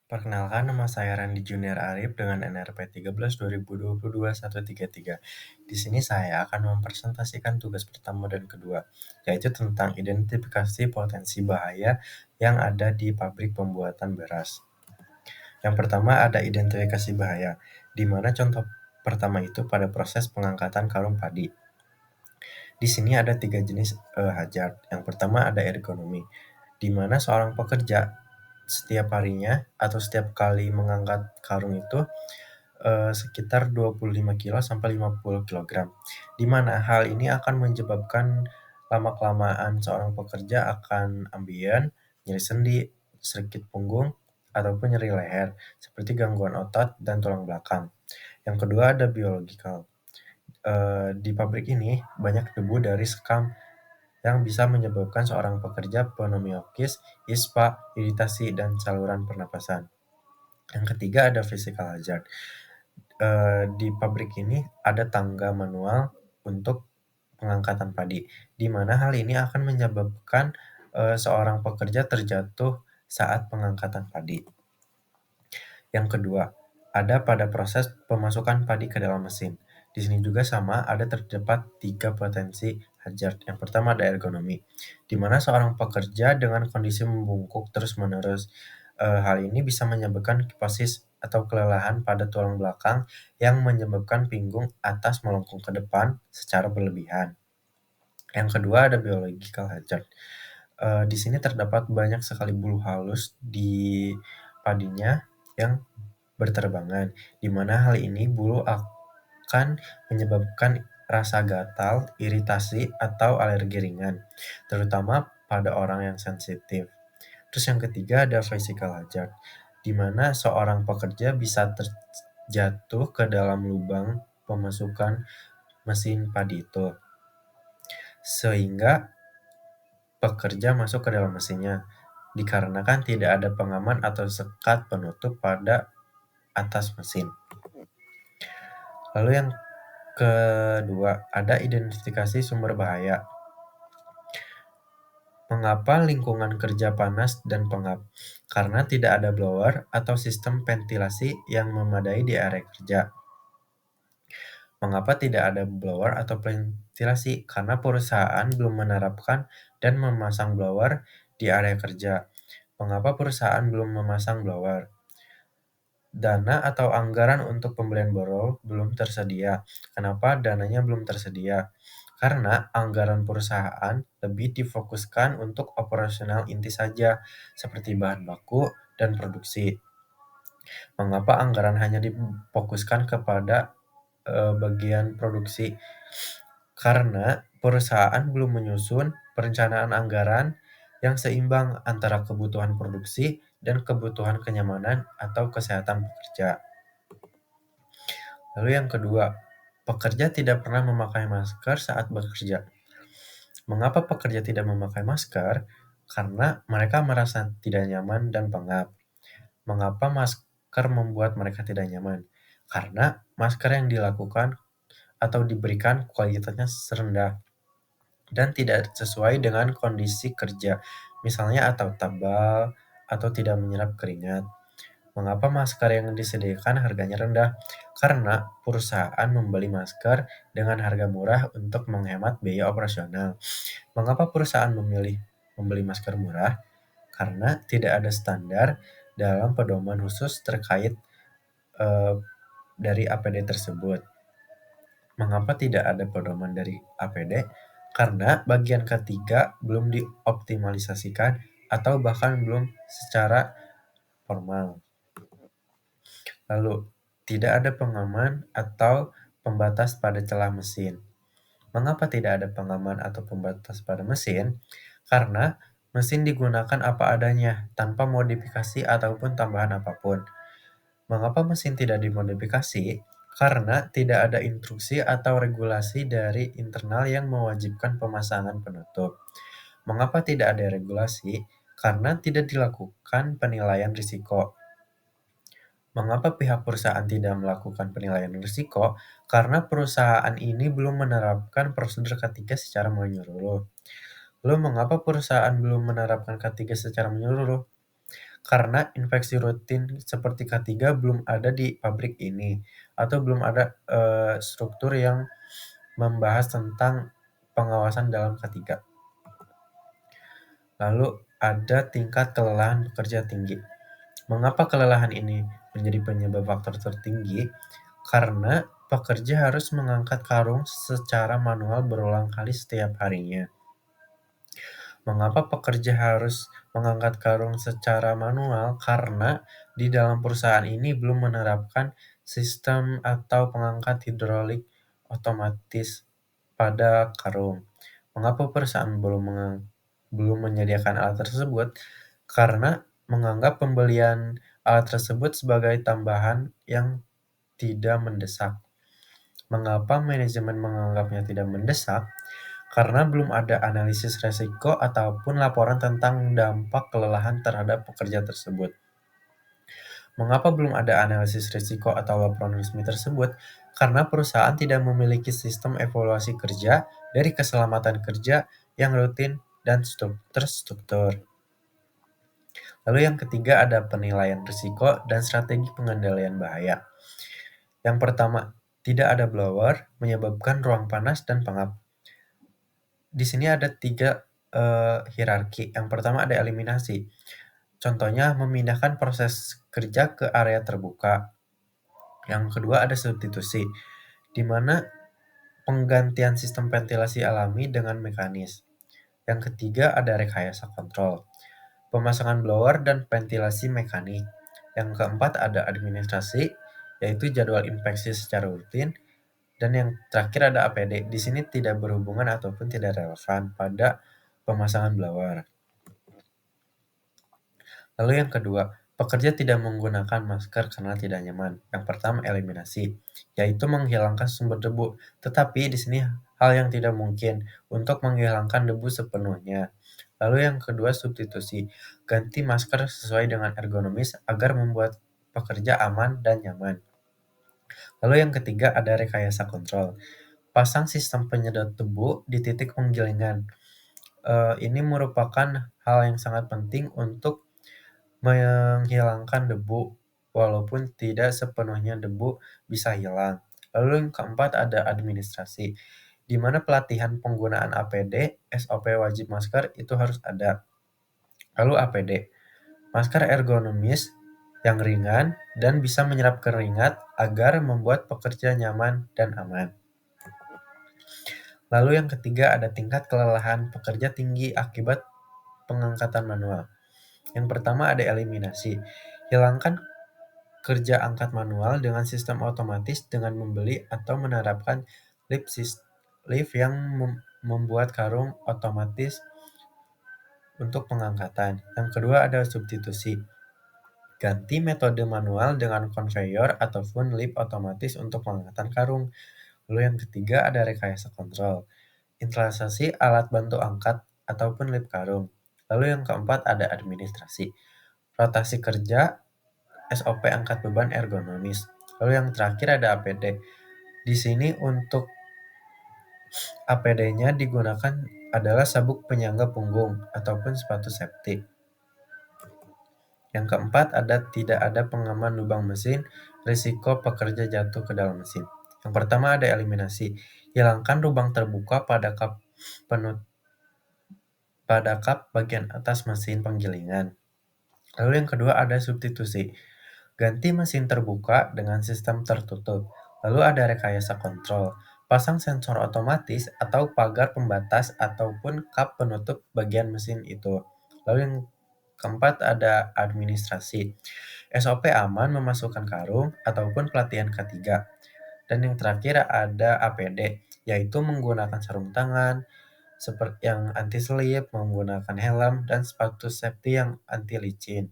Perkenalkan, nama saya Randi Junior Arif dengan NRP 13 2022 133. Di sini saya akan mempresentasikan tugas pertama dan kedua, yaitu tentang identifikasi potensi bahaya yang ada di pabrik pembuatan beras. Yang pertama ada identifikasi bahaya, di mana contoh pertama itu pada proses pengangkatan karung padi. Di sini ada tiga jenis hazard. Yang pertama ada ergonomi, di mana seorang pekerja setiap harinya atau setiap kali mengangkat karung itu sekitar 25 kilo sampai 50 kilogram. Di mana hal ini akan menyebabkan lama-kelamaan seorang pekerja akan ambien, nyeri sendi, sakit punggung, ataupun nyeri leher, seperti gangguan otot dan tulang belakang. Yang kedua ada biological. Di pabrik ini banyak debu dari sekam yang bisa menyebabkan seorang pekerja pneumokias, ispa, iritasi, dan saluran pernapasan. Yang ketiga ada physical hazard. Di pabrik ini ada tangga manual untuk pengangkatan padi, di mana hal ini akan menyebabkan seorang pekerja terjatuh saat pengangkatan padi. Yang kedua, ada pada proses pemasukan padi ke dalam mesin. Di sini juga sama, ada terdapat tiga potensi hazard. Yang pertama ada ergonomi, di mana seorang pekerja dengan kondisi membungkuk terus-menerus. Hal ini bisa menyebabkan kipasis atau kelelahan pada tulang belakang yang menyebabkan pinggung atas melengkung ke depan secara berlebihan. Yang kedua ada biological hazard. Di sini terdapat banyak sekali bulu halus di padinya yang berterbangan, di mana hal ini bulu akan menyebabkan rasa gatal, iritasi, atau alergi ringan, terutama pada orang yang sensitif. Terus yang ketiga ada physical hazard, di mana seorang pekerja bisa terjatuh ke dalam lubang pemasukan mesin padi itu, sehingga pekerja masuk ke dalam mesinnya, dikarenakan tidak ada pengaman atau sekat penutup pada atas mesin. Lalu yang kedua, ada identifikasi sumber bahaya. Mengapa lingkungan kerja panas dan pengap? Karena tidak ada blower atau sistem ventilasi yang memadai di area kerja. Mengapa tidak ada blower atau ventilasi? Karena perusahaan belum menerapkan dan memasang blower di area kerja. Mengapa perusahaan belum memasang blower? Dana atau anggaran untuk pembelian blower belum tersedia. Kenapa dananya belum tersedia? Karena anggaran perusahaan lebih difokuskan untuk operasional inti saja, seperti bahan baku dan produksi. Mengapa anggaran hanya difokuskan kepada bagian produksi? Karena perusahaan belum menyusun perencanaan anggaran yang seimbang antara kebutuhan produksi dan kebutuhan kenyamanan atau kesehatan pekerja. Lalu yang kedua, pekerja tidak pernah memakai masker saat bekerja. Mengapa pekerja tidak memakai masker? Karena mereka merasa tidak nyaman dan pengap. Mengapa masker membuat mereka tidak nyaman? Karena masker yang dilakukan atau diberikan kualitasnya rendah dan tidak sesuai dengan kondisi kerja, misalnya atau tebal atau tidak menyerap keringat. Mengapa masker yang disediakan harganya rendah? Karena perusahaan membeli masker dengan harga murah untuk menghemat biaya operasional. Mengapa perusahaan memilih membeli masker murah? Karena tidak ada standar dalam pedoman khusus terkait eh, dari APD tersebut. Mengapa tidak ada pedoman dari APD? Karena bagian ketiga belum dioptimalisasikan atau bahkan belum secara formal. Lalu, tidak ada pengaman atau pembatas pada celah mesin. Mengapa tidak ada pengaman atau pembatas pada mesin? Karena mesin digunakan apa adanya, tanpa modifikasi ataupun tambahan apapun. Mengapa mesin tidak dimodifikasi? Karena tidak ada instruksi atau regulasi dari internal yang mewajibkan pemasangan penutup. Mengapa tidak ada regulasi? Karena tidak dilakukan penilaian risiko. Mengapa pihak perusahaan tidak melakukan penilaian risiko? Karena perusahaan ini belum menerapkan prosedur ketiga secara menyeluruh. Lalu mengapa perusahaan belum menerapkan ketiga secara menyeluruh? karena infeksi rutin seperti K3 belum ada di pabrik ini, atau belum ada struktur yang membahas tentang pengawasan dalam K3. Lalu ada tingkat kelelahan pekerja tinggi. Mengapa kelelahan ini menjadi penyebab faktor tertinggi? Karena pekerja harus mengangkat karung secara manual berulang kali setiap harinya. Mengapa pekerja harus mengangkat karung secara manual? Karena di dalam perusahaan ini belum menerapkan sistem atau pengangkat hidrolik otomatis pada karung. Mengapa perusahaan belum menyediakan alat tersebut? Karena menganggap pembelian alat tersebut sebagai tambahan yang tidak mendesak. Mengapa manajemen menganggapnya tidak mendesak? Karena belum ada analisis resiko ataupun laporan tentang dampak kelelahan terhadap pekerja tersebut. Mengapa belum ada analisis risiko atau laporan resmi tersebut? Karena perusahaan tidak memiliki sistem evaluasi kerja dari keselamatan kerja yang rutin dan terstruktur. Lalu yang ketiga ada penilaian risiko dan strategi pengendalian bahaya. Yang pertama, tidak ada blower menyebabkan ruang panas dan pengap. Di sini ada tiga hierarki. Yang pertama ada eliminasi. Contohnya memindahkan proses kerja ke area terbuka. Yang kedua ada substitusi, di mana penggantian sistem ventilasi alami dengan mekanis. Yang ketiga ada rekayasa kontrol, pemasangan blower dan ventilasi mekanik. Yang keempat ada administrasi, yaitu jadwal inspeksi secara rutin. Dan yang terakhir ada APD. Di sini tidak berhubungan ataupun tidak relevan pada pemasangan blower. Lalu yang kedua, pekerja tidak menggunakan masker karena tidak nyaman. Yang pertama eliminasi, yaitu menghilangkan sumber debu. Tetapi di sini hal yang tidak mungkin untuk menghilangkan debu sepenuhnya. Lalu yang kedua substitusi, ganti masker sesuai dengan ergonomis agar membuat pekerja aman dan nyaman. Lalu yang ketiga ada rekayasa kontrol. Pasang sistem penyedot debu di titik penggilingan. Ini merupakan hal yang sangat penting untuk menghilangkan debu, walaupun tidak sepenuhnya debu bisa hilang. Lalu yang keempat ada administrasi, di mana pelatihan penggunaan APD, SOP wajib masker itu harus ada. Lalu APD, masker ergonomis yang ringan dan bisa menyerap keringat agar membuat pekerja nyaman dan aman. Lalu yang ketiga ada tingkat kelelahan pekerja tinggi akibat pengangkatan manual. Yang pertama ada eliminasi. Hilangkan kerja angkat manual dengan sistem otomatis dengan membeli atau menerapkan lift yang membuat karung otomatis untuk pengangkatan. Yang kedua ada substitusi. Ganti metode manual dengan conveyor ataupun lift otomatis untuk pengangkatan karung. Lalu yang ketiga ada rekayasa kontrol. Instalasi alat bantu angkat ataupun lift karung. Lalu yang keempat ada administrasi. Rotasi kerja, SOP angkat beban ergonomis. Lalu yang terakhir ada APD. Di sini untuk APD-nya digunakan adalah sabuk penyangga punggung ataupun sepatu safety. Yang keempat tidak ada pengaman lubang mesin, risiko pekerja jatuh ke dalam mesin. Yang pertama ada eliminasi. Hilangkan lubang terbuka pada kap bagian atas mesin penggilingan. Lalu yang kedua ada substitusi. Ganti mesin terbuka dengan sistem tertutup. Lalu ada rekayasa kontrol. Pasang sensor otomatis atau pagar pembatas ataupun kap penutup bagian mesin itu. Lalu yang keempat ada administrasi. SOP aman memasukkan karung ataupun pelatihan K3. Dan yang terakhir ada APD, yaitu menggunakan sarung tangan, seperti yang anti slip, menggunakan helm, dan sepatu safety yang anti licin.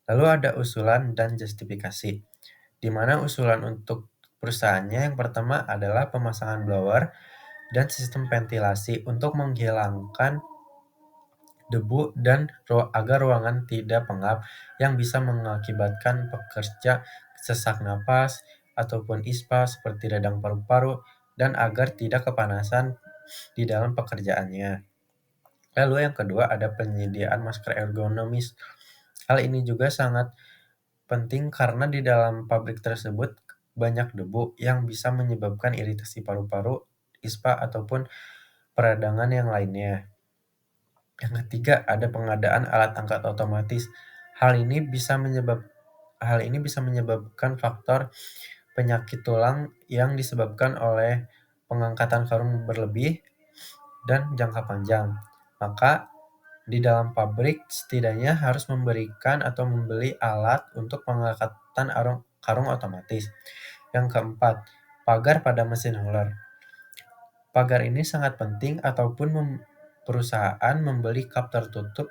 Lalu ada usulan dan justifikasi, di mana usulan untuk perusahaannya yang pertama adalah pemasangan blower dan sistem ventilasi untuk menghilangkan debu dan agar ruangan tidak pengap yang bisa mengakibatkan pekerja sesak napas ataupun ispa seperti radang paru-paru dan agar tidak kepanasan di dalam pekerjaannya. Lalu yang kedua ada penyediaan masker ergonomis Hal ini juga sangat penting karena di dalam pabrik tersebut banyak debu yang bisa menyebabkan iritasi paru-paru, ispa, ataupun peradangan yang lainnya. Yang ketiga, ada pengadaan alat angkat otomatis. Hal ini bisa menyebab hal ini bisa menyebabkan faktor penyakit tulang yang disebabkan oleh pengangkatan karung berlebih dan jangka panjang. Maka di dalam pabrik setidaknya harus memberikan atau membeli alat untuk pengangkatan karung otomatis. Yang keempat, pagar pada mesin huler. Pagar ini sangat penting ataupun perusahaan membeli kap tertutup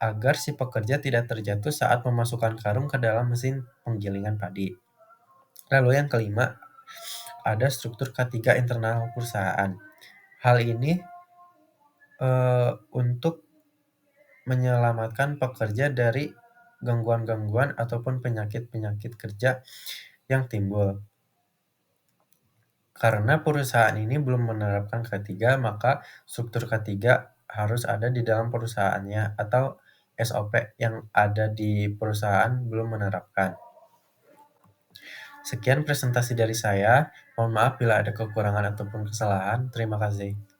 agar si pekerja tidak terjatuh saat memasukkan karung ke dalam mesin penggilingan padi. Lalu yang kelima, ada struktur K3 internal perusahaan. Hal ini untuk menyelamatkan pekerja dari gangguan-gangguan ataupun penyakit-penyakit kerja yang timbul. Karena perusahaan ini belum menerapkan K3, maka struktur K3 harus ada di dalam perusahaannya atau SOP yang ada di perusahaan belum menerapkan. Sekian presentasi dari saya. Mohon maaf bila ada kekurangan ataupun kesalahan. Terima kasih.